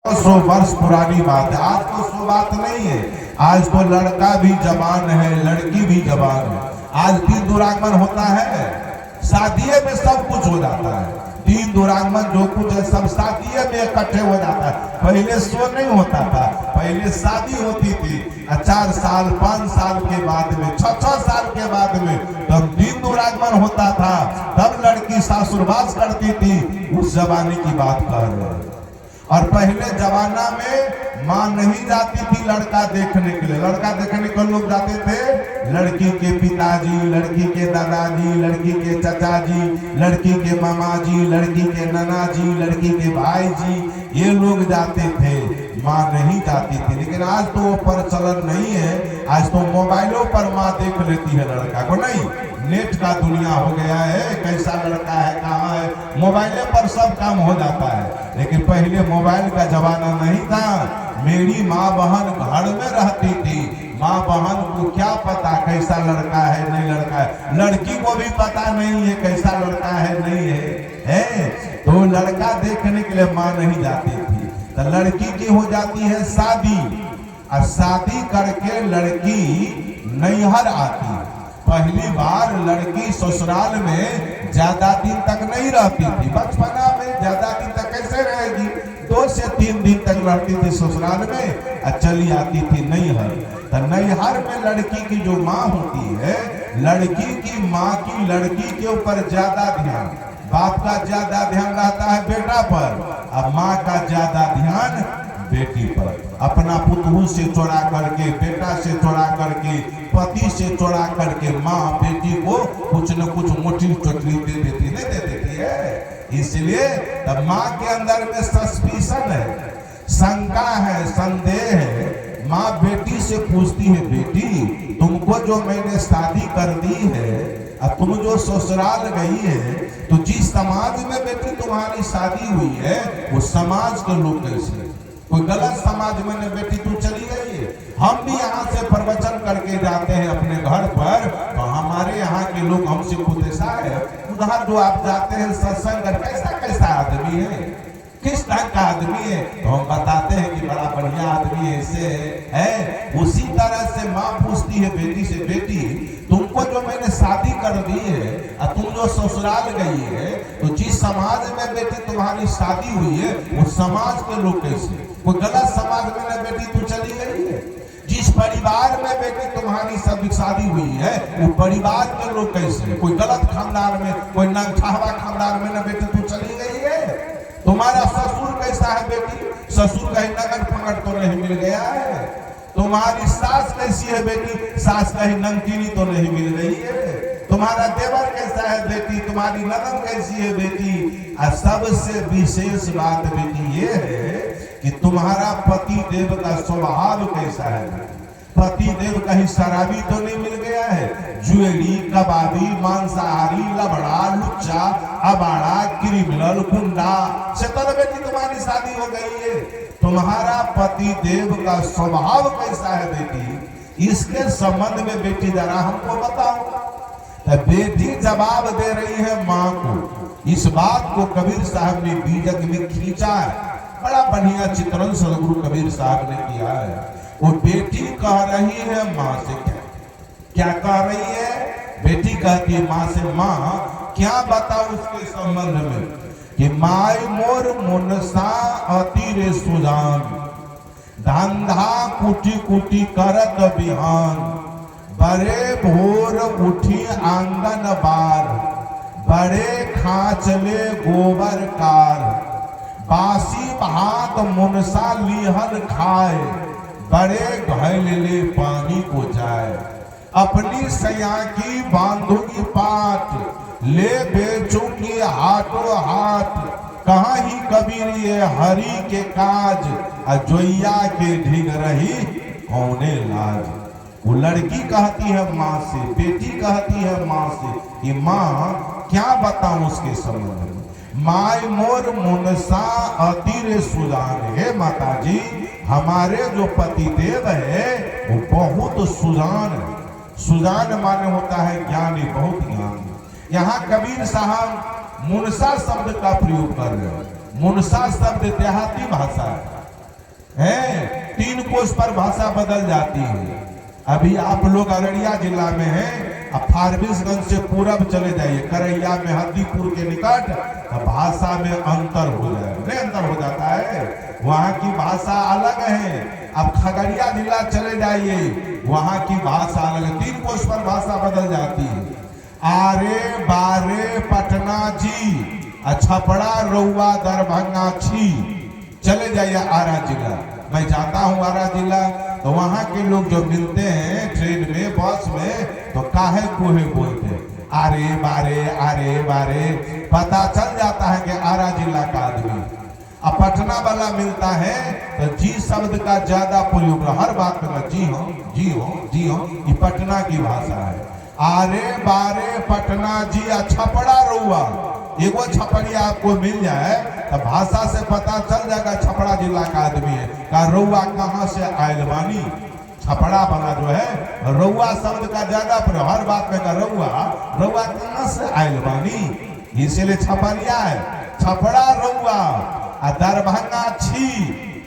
100 वर्ष पुरानी बात है। आज तो सो बात नहीं है। आज तो लड़का भी जवान है, लड़की भी जवान है। आज तीन दुरागमन होता है, शादीए में सब कुछ हो जाता है। तीन दुरागमन जो कुछ है सब शादीए में इकट्ठे हो जाता है। पहले सो नहीं होता था, पहले शादी होती थी 4 साल 5 साल के बाद में, 6 साल के बाद में तब तीन दुरागमन होता था, तब लड़की सासुरवास करती थी। उस जमाने की बात कर रहे हैं। और पहले जमाना में माँ नहीं जाती थी लड़का देखने के लिए। लड़का देखने को लोग जाते थे लड़की के पिताजी, लड़की के दादाजी, लड़की के चाचा जी, लड़की के मामा जी, लड़की के नाना जी, लड़की के भाई जी, ये लोग जाते थे, माँ नहीं जाती थी। लेकिन आज तो वो प्रचलन नहीं है। आज तो मोबाइलों पर माँ देख लेती है लड़का को। नहीं, नेट का दुनिया हो गया है, कैसा लड़का है, कहाँ है, मोबाइल पर सब काम हो जाता है। लेकिन पहले मोबाइल का जमाना नहीं था। मेरी माँ बहन घर में रहती थी, माँ बहन को क्या पता कैसा लड़का है नहीं लड़का है, लड़की को भी पता नहीं है कैसा लड़का है नहीं है। तो लड़का देखने के लिए माँ नहीं जाती थी। तो लड़की की हो जाती है शादी, और शादी करके लड़की नैहर आती। पहली बार लड़की ससुराल में ज्यादा दिन तक नहीं रहती थी। बचपना में ज्यादा दिन तक कैसे रहेगी, 2 से 3 दिन तक रहती थी ससुराल में, और चली आती थी नैहर। तो नैहर में लड़की की जो माँ होती है, लड़की की माँ की लड़की के ऊपर ज्यादा ध्यान, बाप का ज्यादा ध्यान रहता है बेटा पर, और माँ का ज्यादा ध्यान बेटी पर। अपना पुतहू से चोरा करके, बेटा से चोरा करके, पति से चोरा करके माँ बेटी को कुछ न कुछ मोटी चोटली दे देती, नहीं दे देती है। इसलिए तब माँ के अंदर में सस्पिशन है, शंका है, संदेह है। माँ बेटी से पूछती है, बेटी तुमको जो मैंने शादी कर दी है, अब तुम जो ससुराल गई है, तो जिस समाज में बेटी तुम्हारी शादी हुई है, वो समाज के लोग कैसे, कोई गलत समाज में न बेटी तू चली गई है। हम भी यहाँ से प्रवचन करके जाते हैं अपने घर पर, तो हमारे यहाँ के लोग हमसे खुद ऐसा है, उधर जो आप जाते हैं सत्संग, कैसा कैसा आदमी है, किस ढंग का आदमी है, तो हम बताते हैं कि बड़ा बढ़िया आदमी है, ऐसे है। उसी तरह से माँ पूछती है बेटी से, बेटी तुमको जो मैंने शादी कर दी है, और तुम जो ससुराल गई है, तो जिस समाज में बेटी तुम्हारी शादी हुई है, वो समाज के लोग कैसे, कोई गलत समाज में न बेटी तू चली गई है। जिस परिवार में बेटी तुम्हारी सब शादी हुई है, वो परिवार के लोग कैसे, कोई गलत खानदान में, कोई नंगछावा खानदान में न बेटी तू चली गई है। तुम्हारा ससुर कैसा है बेटी, ससुर कहीं नगर पकड़ तो नहीं मिल गया है। तुम्हारी सास कैसी है बेटी, सास कहीं नमकीनी तो नहीं मिल रही है। तुम्हारा देवर कैसा है बेटी, तुम्हारी ननद कैसी है बेटी। और सबसे विशेष बात बेटी ये है कि तुम्हारा पति देव का स्वभाव कैसा है। पति देव कहीं शराबी तो नहीं मिल गया है, जुएरी, कबाबी, मांसाहारी, लबड़ा, लुच्चा, अबाड़ा, क्रिमिनल, गुंडा से तो बेटी तुम्हारी शादी हो गई है। तुम्हारा पति देव का स्वभाव कैसा है बेटी, इसके संबंध में बेटी जरा हमको बताओ। तो बेटी जवाब दे रही है माँ को। इस बात को कबीर साहब ने बीजक में खींचा है, बड़ा बढ़िया चित्रण सदगुरु कबीर साहब ने किया है। वो बेटी कह रही है माँ से, क्या कह रही है, बेटी कहती है माँ से, माँ क्या बताओ उसके संबंध में, कि माई मोर मुनसा अति रे सुजान, धंधा कुटी कुटी करत बिहान, बड़े भोर उठी आंगन बार, बड़े खाचले गोबर कार, बासी भात मुनसा लिहन खाए, बड़े घैले पानी को जाए, अपनी सया की बांधूंगी पाट, ले बेचूंगी हाथों हाथ, कहाँ ही कबीर ये हरि के काज, अजोइया के ढिग रही कौने लाज। वो लड़की कहती है माँ से, बेटी कहती है माँ से कि माँ क्या बताऊं उसके संबंध में। माय मोर मुनसा अति रे सुजान, हे माता जी हमारे जो पति देव है वो बहुत सुजान है। सुजान माने होता है ज्ञानी, बहुत ज्ञानी। यहाँ कबीर साहब मुनसा शब्द का प्रयोग कर रहे हैं। मुनसा शब्द देहाती भाषा है, है, 3 कोस पर भाषा बदल जाती है। अभी आप लोग अररिया जिला में हैं, अब फारबिसगंज से पूरब चले जाइए, करैया में हद्दीपुर के निकट, भाषा में अंतर हो जाए, अंतर हो जाता है, वहाँ की भाषा अलग है। अब खगड़िया जिला चले जाइए, वहाँ की भाषा अलग, 3 कोस पर भाषा बदल जाती है। आरे बारे पटना जी, छपड़ा रउआ दरभंगा छी। चले जाइए आरा जिला, मैं जाता हूँ आरा जिला, तो वहाँ के लोग जो मिलते हैं ट्रेन में बस में, तो काहे कोहे बोलते हैं, आरे बारे, पता चल जाता है कि आरा जिला का आदमी। अब पटना वाला मिलता है तो जी शब्द का ज्यादा प्रयोग, हर बात में जी हो, ये पटना की भाषा है। आरे बारे पटना जी, छपड़ा रउआ, एगो छपड़िया आपको मिल जाए तो भाषा से पता चल जाएगा छपड़ा जिला का आदमी है। का रउआ कहाँ से आयल बानी, छपड़ा वाला जो है रउआ शब्द का ज्यादा प्रयोग, हर बात में का रउआ कहाँ से आयल बानी, इसीलिए छपड़िया है, छपड़ा रउआ। दरभंगा छी,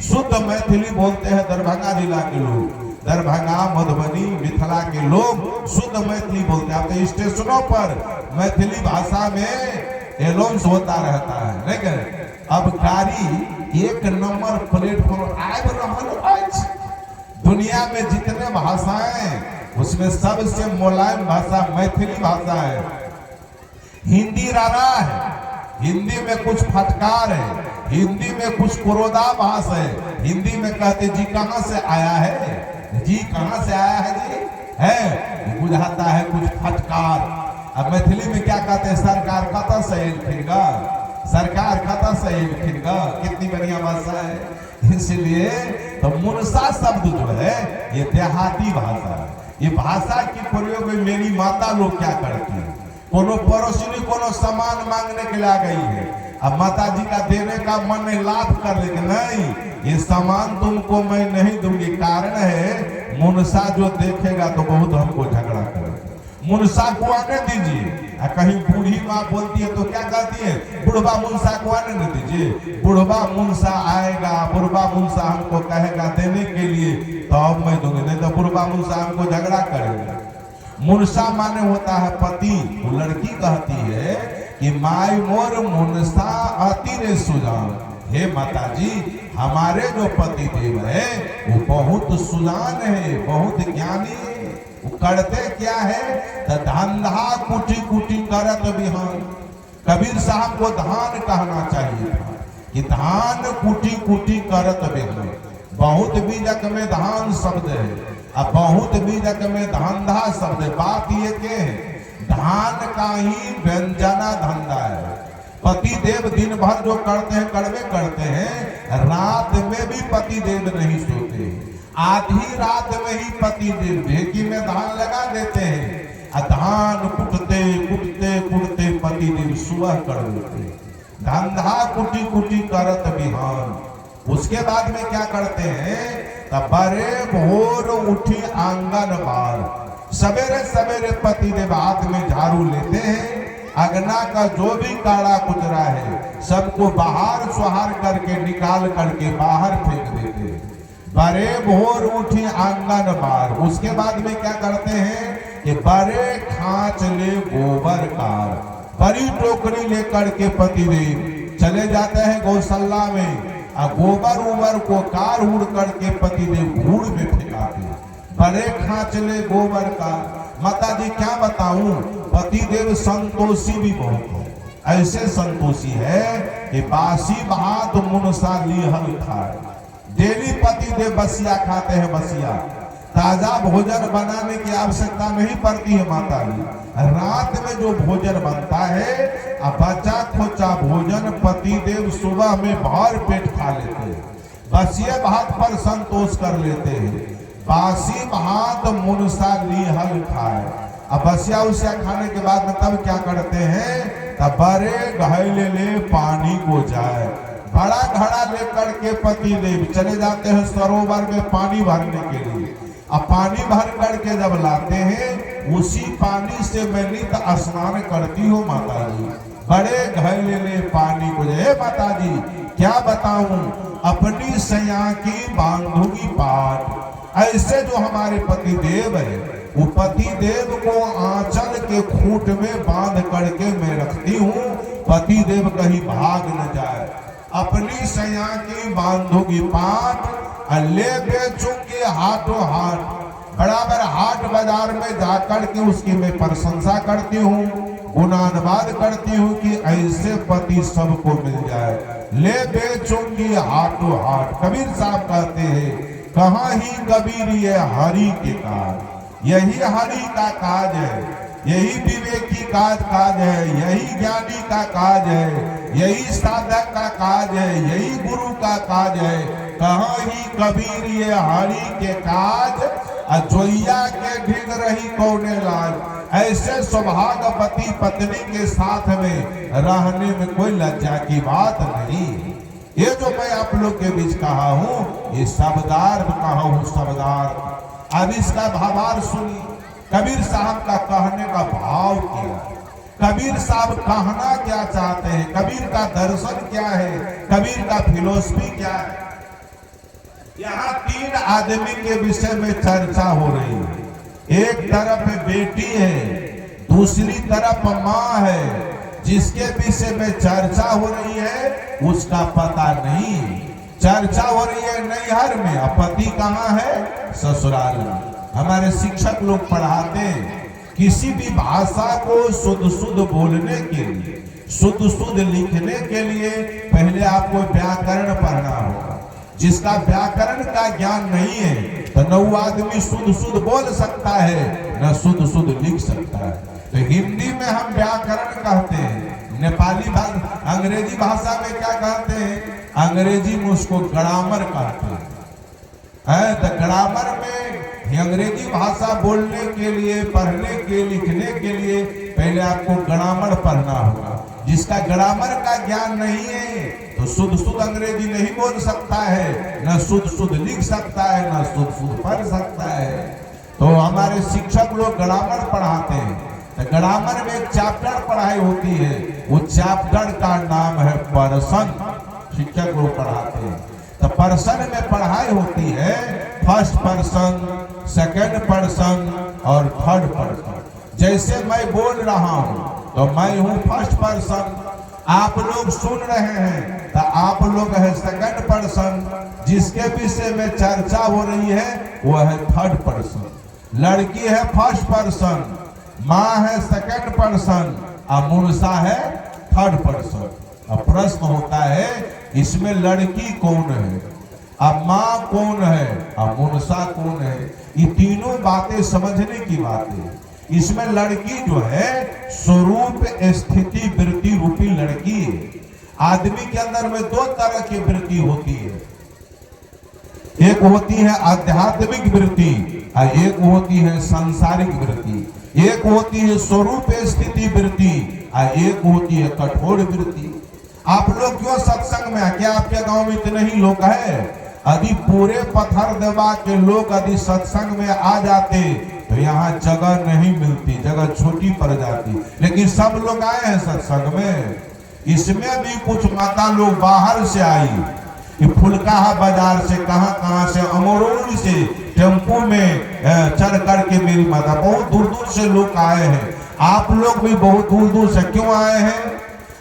शुद्ध मैथिली बोलते हैं दरभंगा जिला के लोग, दरभंगा मधुबनी मिथिला के लोग शुद्ध मैथिली बोलते हैं। तो स्टेशनों पर मैथिली भाषा में एनाउंस होता रहता है, लेकिन अब गाड़ी 1 नंबर प्लेटफॉर्म आब रहल अछि। दुनिया में जितने भाषाएं, उसमें सबसे मुलायम भाषा मैथिली भाषा है। हिंदी रारा है, हिंदी में कुछ फटकार है, हिंदी में कुछ क्रोधाभास है, हिंदी में कहते जी कहाँ से आया है, जी कहाँ से आया है, जी है, बुझाता है कुछ फटकार। अब मैथिली में क्या कहते हैं, सरकार कता से एलखिनगा, सरकार कता से एलखिनगा, कितनी बढ़िया भाषा है। इसलिए तो मुनसा शब्द जो है ये देहाती भाषा है। ये भाषा की प्रयोग में मेरी माता लोग क्या करती है, कोनो पड़ोसिनी कोनो सामान मांगने के लिए आ गई है, अब माता जी का देने का मन नहीं, लाभ कर लेके नहीं, ये सामान तुमको मैं नहीं दूंगी, कारण है मुनसा जो देखेगा तो बहुत हमको झगड़ा करेगा, मुनसा को आने दीजिए। कहीं बूढ़ी माँ बोलती है तो क्या कहती है, बुढ़वा मुनसा को आने दीजिए, बुढ़वा मुनसा आएगा, बुढ़वा मुनसा हमको कहेगा देने के लिए तो अब मैं दूंगी, नहीं तो बुढ़वा मुनसा हमको झगड़ा करेगा। मुनसा माने होता है पति। वो लड़की कहती है कि माई मोर मुनसा अति रे सुजान, हे माता जी हमारे जो पति देव है वो बहुत सुजान है, बहुत ज्ञानी है। वो करते क्या है, तो धंधा कुटी कुटी करत बिहान। कबीर साहब को धान कहना चाहिए था कि धान कुटी कुटी करत बिहान। बहुत बीजक में धान शब्द है, अब बहुत बीजक में धंधा शब्द है। बात ये के है, धान का ही व्यंजना धंधा है। पति देव दिन भर जो करते हैं कड़वे करते हैं, रात में भी पति देव नहीं सोते, आधी रात में ही पति देव ढेकी में धान लगा देते हैं। धान कुटते कुटते कुटते पति देव सुबह कर देते, धंधा कुटी कुटी करत बिहान। उसके बाद में क्या करते हैं, तब बड़े भोर उठी आंगन बार, सवेरे सवेरे पति देव हाथ में झाड़ू लेते हैं, अगना का जो भी काड़ा कुचरा है सबको बाहर सुहार करके निकाल करके बाहर फेंक देते हैं। बड़े भोर उठी आंगन बार। उसके बाद में क्या करते हैं कि बड़े खांच ले गोबर कार, बड़ी टोकरी लेकर के पति देव चले जाते हैं गौशाला में, और गोबर उबर को कार उड़ करके पति देव घूड़ में फेंकाते। बड़े खांच ले गोबर का, माता जी क्या बताऊं, पति देव संतोषी भी बहुत है। ऐसे संतोषी है कि बासी भात मुनसा लिहल खाए। डेली पति देव बसिया खाते हैं, बसिया ताजा भोजन बनाने की आवश्यकता नहीं पड़ती है माता जी। रात में जो भोजन बनता है, अब बचा खोचा भोजन पति देव सुबह में भर पेट खा लेते हैं, बसिए भात पर संतोष कर लेते हैं। बासी भात मुनसा लिहल खाए। अब बसिया उसिया खाने के बाद में तब क्या करते हैं, तब बड़े घैले ले पानी को जाए, बड़ा घड़ा लेकर के पति देव चले जाते हैं सरोवर में पानी भरने के लिए। अब पानी भर करके जब लाते हैं, उसी पानी से मैं नित्य स्नान करती हूँ माता जी। बड़े घैले ले पानी को जाए। माता जी क्या बताऊं, अपनी सया की बांधोगी पाट। ऐसे जो हमारे पति देव है, वो पति देव को आंचल के खूंट में बांध करके मैं रखती हूँ, पति देव कहीं भाग न जाए। अपनी सैया की बांधोगी पाट, ले बेचूंगी हाथों हाथ। बराबर हाट बाजार में जाकर के उसकी मैं प्रशंसा करती हूँ, गुणानुवाद करती हूँ कि ऐसे पति सबको मिल जाए। ले बेचूंगी हाथों हाथ। कबीर साहब कहते हैं, कहाँ ही कबीर ये हरि के काज। यही हरि का काज है, यही विवेकी काज है, यही ज्ञानी का काज है, यही साधक का काज है, यही गुरु का काज है। कहाँ ही कबीर ये हरि के काज, अजोइया के ढिग रही कौने लाज। ऐसे सौभाग्यवती पत्नी के साथ में रहने में कोई लज्जा की बात नहीं। ये जो मैं आप लोग के बीच कहा हूँ, ये शब्दार्थ कहा हूँ, शब्दार्थ। अब इसका भावार्थ सुनिए। कबीर साहब का कहने का भाव क्या, कबीर साहब कहना क्या चाहते हैं, कबीर का दर्शन क्या है, कबीर का फिलोसफी क्या है। यहाँ तीन आदमी के विषय में चर्चा हो रही है। एक तरफ बेटी है, दूसरी तरफ माँ है। जिसके विषय में चर्चा हो रही है उसका पता नहीं। चर्चा हो रही है नैहर में, अब पति कहाँ है, ससुराल में। हमारे शिक्षक लोग पढ़ाते हैं, किसी भी भाषा को शुद्ध शुद्ध बोलने के लिए, शुद्ध शुद्ध लिखने के लिए पहले आपको व्याकरण पढ़ना होगा। जिसका व्याकरण का ज्ञान नहीं है तो न आदमी शुद्ध शुद्ध बोल सकता है, न शुद्ध शुद्ध लिख सकता है। तो हिंदी में हम व्याकरण कहते हैं, नेपाली भाषा, अंग्रेजी भाषा में क्या कहते हैं, अंग्रेजी में उसको ग्रामर कहते हैं। तो ग्रामर में अंग्रेजी भाषा बोलने के लिए, पढ़ने के, लिखने के लिए पहले आपको ग्रामर पढ़ना होगा। जिसका ग्रामर का ज्ञान नहीं है तो शुद्ध शुद्ध अंग्रेजी नहीं बोल सकता है, न शुद्ध शुद्ध लिख सकता है, न शुद्ध शुद्ध पढ़ सकता है। तो हमारे शिक्षक लोग ग्रामर पढ़ाते हैं। तो ग्रामर में एक चैप्टर पढ़ाई होती है, वो चैप्टर का नाम है पर्सन। शिक्षक लोग पढ़ाते हैं। तो पर्सन में पढ़ाई होती है फर्स्ट पर्सन, सेकंड पर्सन और थर्ड पर्सन। जैसे मैं बोल रहा हूं तो मैं हूं फर्स्ट पर्सन, आप लोग सुन रहे हैं तो आप लोग है सेकंड पर्सन, जिसके विषय में चर्चा हो रही है वो है थर्ड पर्सन। लड़की है फर्स्ट पर्सन, माँ है सेकंड पर्सन और मुर्सा है थर्ड पर्सन। अब प्रश्न होता है इसमें लड़की कौन है, अब माँ कौन है और मुर्सा कौन है। ये तीनों बातें समझने की बात है। इसमें लड़की जो है स्वरूप स्थिति वृत्ति रूपी लड़की है। आदमी के अंदर में दो तरह की वृत्ति होती है, एक होती है आध्यात्मिक वृत्ति और एक होती है सांसारिक वृत्ति। एक होती है स्वरूप स्थिति वृत्ति और एक होती है कठोर वृत्ति। आप लोग क्यों सत्संग में, क्या आपके गांव में इतने ही लोग हैं? यदि पूरे पत्थर देवा के लोग यदि सत्संग में आ जाते तो यहाँ जगह नहीं मिलती, जगह छोटी पड़ जाती। लेकिन सब लोग आए हैं सत्संग में। इसमें भी कुछ माता लोग बाहर से आई, फुलकाहा बाजार से, कहां से, अमरोली से टेम्पो में चढ़ करके मेरी माता, बहुत दूर दूर से लोग आए हैं। आप लोग भी बहुत दूर दूर से क्यों आए हैं?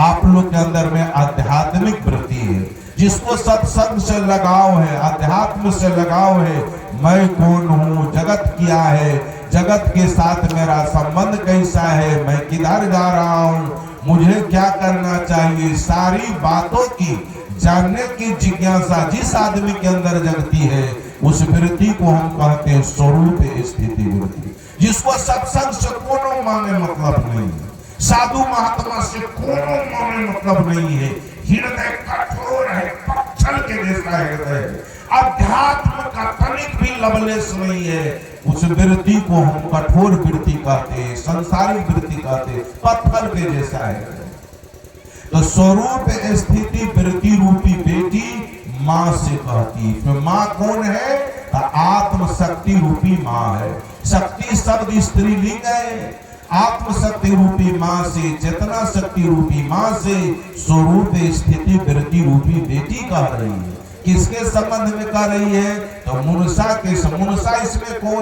आप लोग के अंदर में आध्यात्मिक वृत्ति है, जिसको सत्संग से लगाव है, अध्यात्म से लगाव है। मैं कौन हूँ, जगत क्या है, जगत के साथ मेरा संबंध कैसा है, मैं किधर जा रहा हूँ, मुझे क्या करना चाहिए, सारी बातों की जानने की जिज्ञासा जिस आदमी के अंदर जगती है उस वृत्ति को हम कहते हैं स्वरूप स्थिति वृत्ति, जिसको सत्संग से कोनो माने मतलब नहीं है, साधु महात्मा से कोनो माने मतलब नहीं है। हृदय कठोर है, पत्थर के जैसा हृदय है, अध्यात्म का तनिक भी लवलेश नहीं है। उस वृत्ति को हम कठोर वृत्ति कहते हैं, संसारिक वृत्ति कहते हैं, पत्थर के जैसा है। तो स्वरूप स्थिति वृत्ति रूपी बेटी माँ से कहती। तो माँ कौन है? तो आत्म शक्ति रूपी माँ है। शक्ति शब्द स्त्रीलिंग है। आत्म शक्ति रूपी माँ से, चेतना शक्ति रूपी माँ से स्वरूप स्थिति वृत्ति रूपी बेटी कह रही है। किसके संबंध में कर रही है? तो मुनसा के। मुनसा इसमें कौन